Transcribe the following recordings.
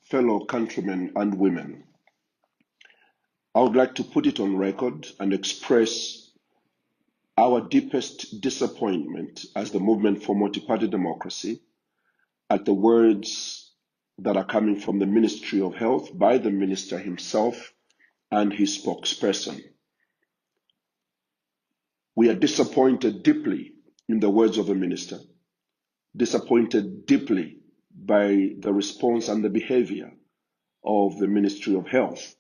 fellow countrymen and women. I would like to put it on record and express our deepest disappointment as the Movement for Multi-Party Democracy at the words that are coming from the Ministry of Health by the Minister himself and his spokesperson. We are disappointed deeply in the words of the Minister, disappointed deeply by the response and the behavior of the Ministry of Health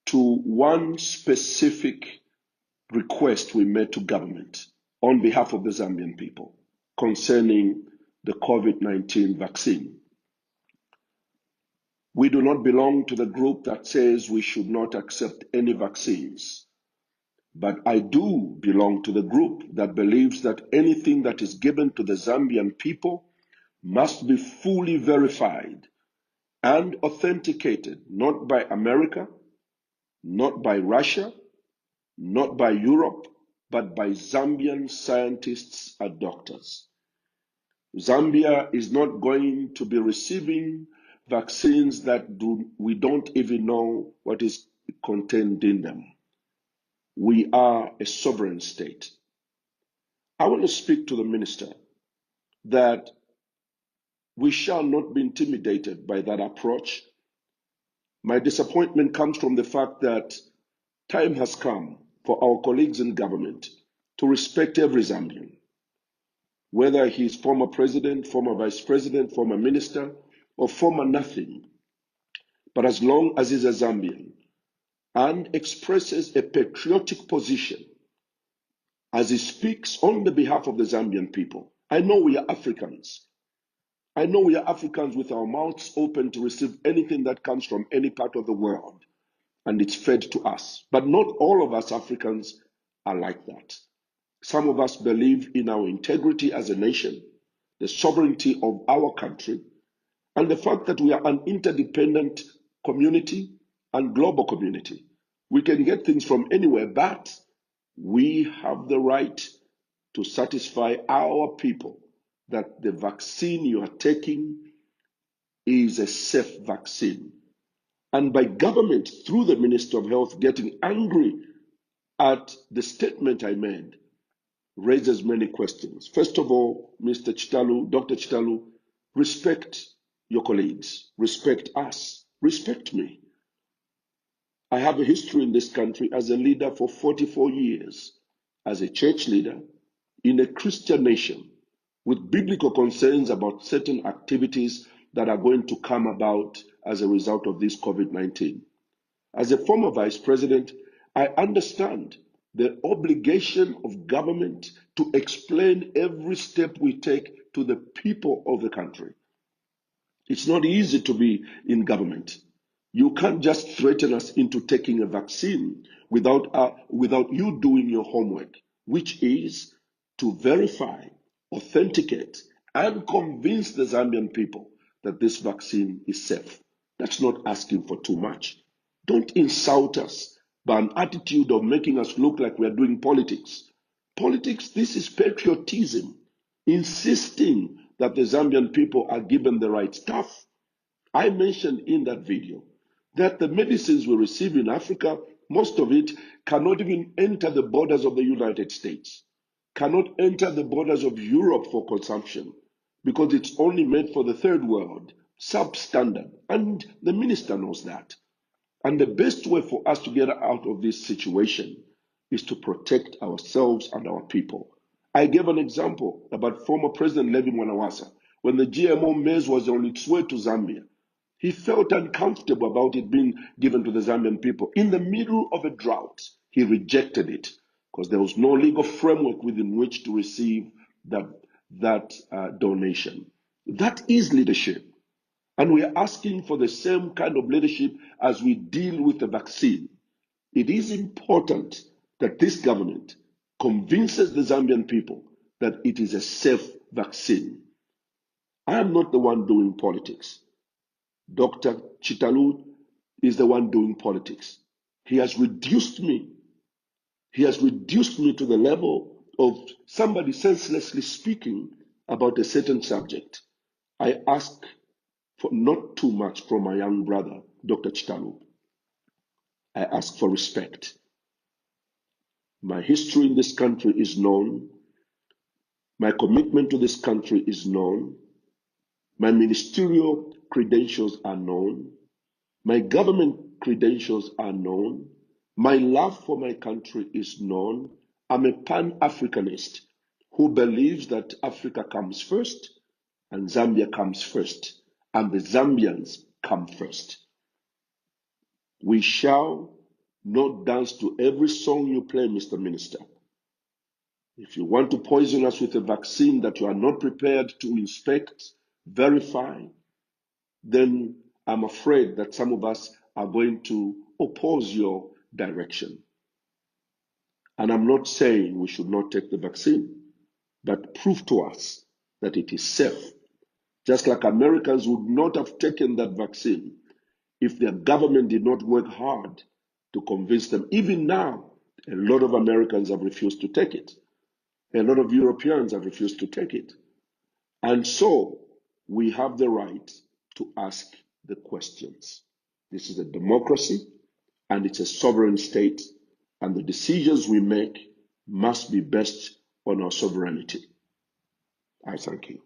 to one specific request we made to government on behalf of the Zambian people concerning the COVID-19 vaccine. We do not belong to the group that says we should not accept any vaccines, but I do belong to the group that believes that anything that is given to the Zambian people must be fully verified and authenticated, not by America, not by Russia, not by Europe, but by Zambian scientists and doctors. Zambia is not going to be receiving vaccines that we don't even know what is contained in them. We are a sovereign state. I want to speak to the minister that we shall not be intimidated by that approach. My disappointment comes from the fact that time has come for our colleagues in government to respect every Zambian, whether he is former president, former vice president, former minister, or former nothing. But as long as he's a Zambian and expresses a patriotic position as he speaks on the behalf of the Zambian people, I know we are Africans. I know we are Africans with our mouths open to receive anything that comes from any part of the world, and it's fed to us. But not all of us Africans are like that. Some of us believe in our integrity as a nation, the sovereignty of our country, and the fact that we are an interdependent community and global community. We can get things from anywhere, but we have the right to satisfy our people that the vaccine you are taking is a safe vaccine. And by government, through the Minister of Health, getting angry at the statement I made, raises many questions. First of all, Mr. Chitalu, Dr. Chitalu, respect your colleagues, respect us, respect me. I have a history in this country as a leader for 44 years, as a church leader in a Christian nation with biblical concerns about certain activities that are going to come about as a result of this COVID-19. As a former vice president, I understand the obligation of government to explain every step we take to the people of the country. It's not easy to be in government. You can't just threaten us into taking a vaccine without you doing your homework, which is to verify, authenticate, and convince the Zambian people that this vaccine is safe. That's not asking for too much. Don't insult us by an attitude of making us look like we are doing politics. Politics, this is patriotism, insisting that the Zambian people are given the right stuff. I mentioned in that video that the medicines we receive in Africa, most of it cannot even enter the borders of the United States, cannot enter the borders of Europe for consumption, because it's only made for the third world, substandard, and the minister knows that. And the best way for us to get out of this situation is to protect ourselves and our people. I gave an example about former President Levi Mwanawasa. When the GMO maize was on its way to Zambia, he felt uncomfortable about it being given to the Zambian people. In the middle of a drought, he rejected it because there was no legal framework within which to receive that donation. That is leadership. And we are asking for the same kind of leadership as we deal with the vaccine. It is important that this government convinces the Zambian people that it is a safe vaccine. I am not the one doing politics. Dr. Chitalu is the one doing politics. He has reduced me. He has reduced me to the level of somebody senselessly speaking about a certain subject. I ask for not too much from my young brother, Dr. Chitalu. I ask for respect. My history in this country is known. My commitment to this country is known. My ministerial credentials are known. My government credentials are known. My love for my country is known. I'm a Pan-Africanist who believes that Africa comes first and Zambia comes first, and the Zambians come first. We shall not dance to every song you play, Mr. Minister. If you want to poison us with a vaccine that you are not prepared to inspect, verify, then I'm afraid that some of us are going to oppose your direction. And I'm not saying we should not take the vaccine, but prove to us that it is safe. Just like Americans would not have taken that vaccine if their government did not work hard to convince them. Even now, a lot of Americans have refused to take it. A lot of Europeans have refused to take it. And so we have the right to ask the questions. This is a democracy and it's a sovereign state, and the decisions we make must be based on our sovereignty. I thank you.